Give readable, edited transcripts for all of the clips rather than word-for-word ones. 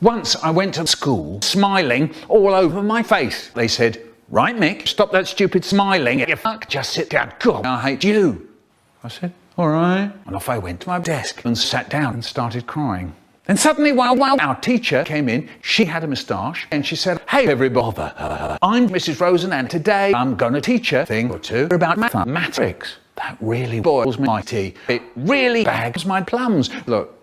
Once I went to school smiling all over my face. They said, "Right, Mick, stop that stupid smiling. You fuck, just sit down. God, I hate you." I said, "All right." And off I went to my desk and sat down and started crying. Then suddenly, while our teacher came in, she had a moustache and she said, "Hey, everybody, I'm Mrs. Rosen and today I'm going to teach you a thing or two about mathematics." That really boils my tea. It really bags my plums. Look,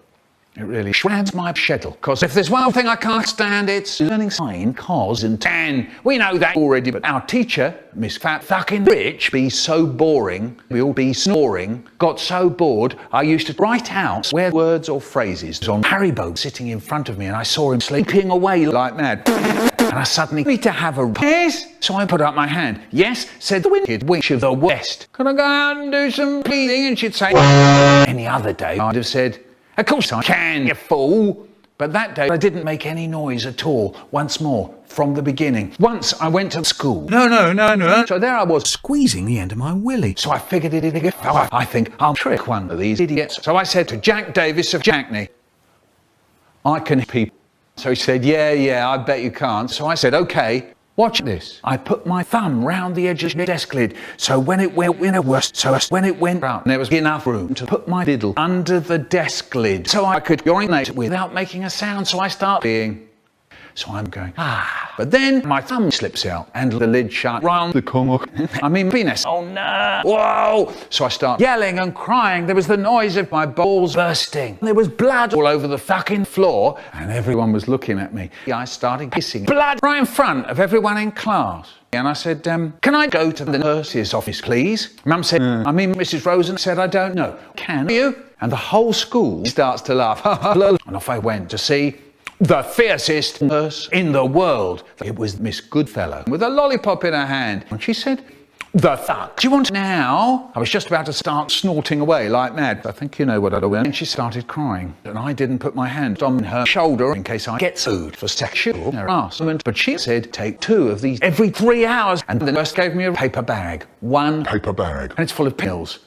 it really shreds my schedule. Because if there's one thing I can't stand, it's learning sine, cos and tan. We know that already, but our teacher, Miss Fat Fucking Rich, be so boring, we all be snoring, got so bored, I used to write out swear words or phrases on Haribo sitting in front of me, and I saw him sleeping away like mad. And I suddenly need to have a yes. So I put up my hand. "Yes," said the wicked witch of the West. "Can I go out and do some cleaning?" And she'd say, any other day I'd have said, "Of course I can, you fool." But that day I didn't make any noise at all. Once more, from the beginning. Once I went to school. No. So there I was, squeezing the end of my willy. So I figured I think I'll trick one of these idiots. So I said to Jack Davis of Jackney, "I can hear people." So he said, yeah, I bet you can't. So I said, "Okay, watch this." I put my thumb round the edge of the desk lid, so when it went out, there was enough room to put my diddle under the desk lid, so I could urinate without making a sound. So I start being. So I'm going, but then my thumb slips out and the lid shut round the corner. I mean, penis. Oh no. Whoa. So I start yelling and crying. There was the noise of my balls bursting. There was blood all over the fucking floor and everyone was looking at me. I started kissing blood right in front of everyone in class. And I said, "Can I go to the nurse's office, please?" Mum said, Mrs. Rosen said, "I don't know." "Can you?" And the whole school starts to laugh. And off I went to see the fiercest nurse in the world. It was Miss Goodfellow with a lollipop in her hand. And she said, "The fuck do you want now?" I was just about to start snorting away like mad. I think you know what I went. And she started crying. And I didn't put my hand on her shoulder in case I get sued for sexual harassment. But she said, "Take 2 of these every 3 hours." And the nurse gave me a paper bag. One paper bag. And it's full of pills.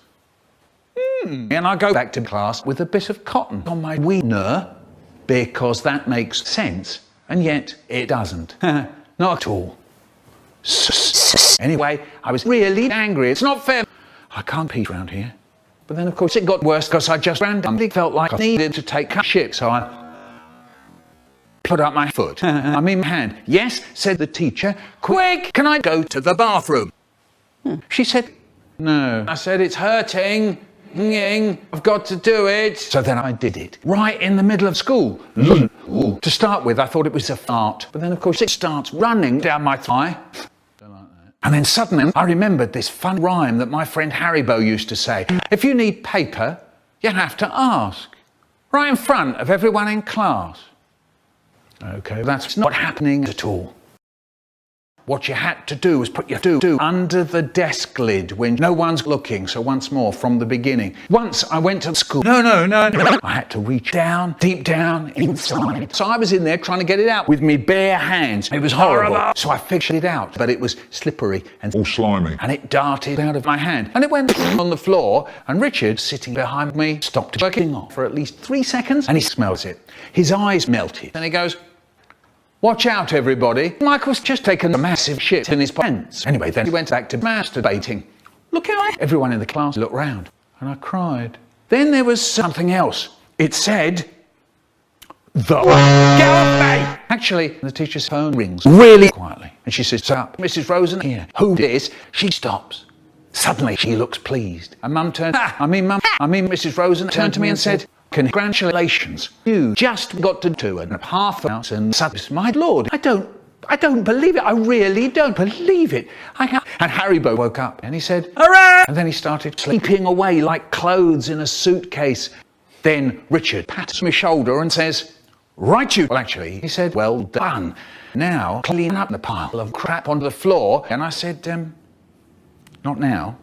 And I go back to class with a bit of cotton on my wiener. Because that makes sense, and yet it doesn't. Not at all. Anyway, I was really angry. It's not fair. I can't pee around here. But then, of course, it got worse because I just randomly felt like I needed to take a shit, so I put up my foot. I mean, my hand. "Yes," said the teacher. "Quick, can I go to the bathroom?" She said, "No." I said, "It's hurting. I've got to do it." So then I did it. Right in the middle of school. To start with, I thought it was a fart. But then, of course, it starts running down my thigh. Don't like that. And then suddenly, I remembered this fun rhyme that my friend Haribo used to say. "If you need paper, you have to ask." Right in front of everyone in class. Okay, that's not happening at all. What you had to do was put your do under the desk lid when no one's looking. So once more, from the beginning. Once I went to school. No. I had to reach down, deep down, inside. So I was in there trying to get it out with me bare hands. It was horrible. So I figured it out, but it was slippery and all slimy. And it darted out of my hand. And it went on the floor. And Richard, sitting behind me, stopped working off for at least 3 seconds. And he smells it. His eyes melted. And he goes, "Watch out, everybody. Michael's just taken a massive shit in his pants." Anyway, then he went back to masturbating. Look out. Everyone in the class looked round, and I cried. Then there was something else. It said, "The get off me!" Actually, the teacher's phone rings really quietly, and she says, "Up, Mrs. Rosen here." "Who is?" She stops. Suddenly, she looks pleased. And Mum turned, Mrs. Rosen turned to me and said, "Congratulations, you just got to 2.5 and subs. My lord, I don't believe it. I really don't believe it." And Haribo woke up and he said, "Hooray!" And then he started sleeping away like clothes in a suitcase. Then Richard pats my shoulder and says, "Right you." Well, actually, he said, "Well done. Now clean up the pile of crap on the floor." And I said, "Not now.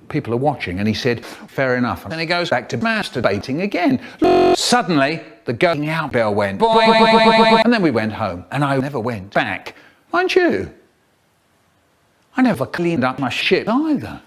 People are watching." And he said, "Fair enough." And then he goes back to masturbating again. Suddenly, the going out bell went. Boing. And then we went home. And I never went back. Mind you, I never cleaned up my shit either.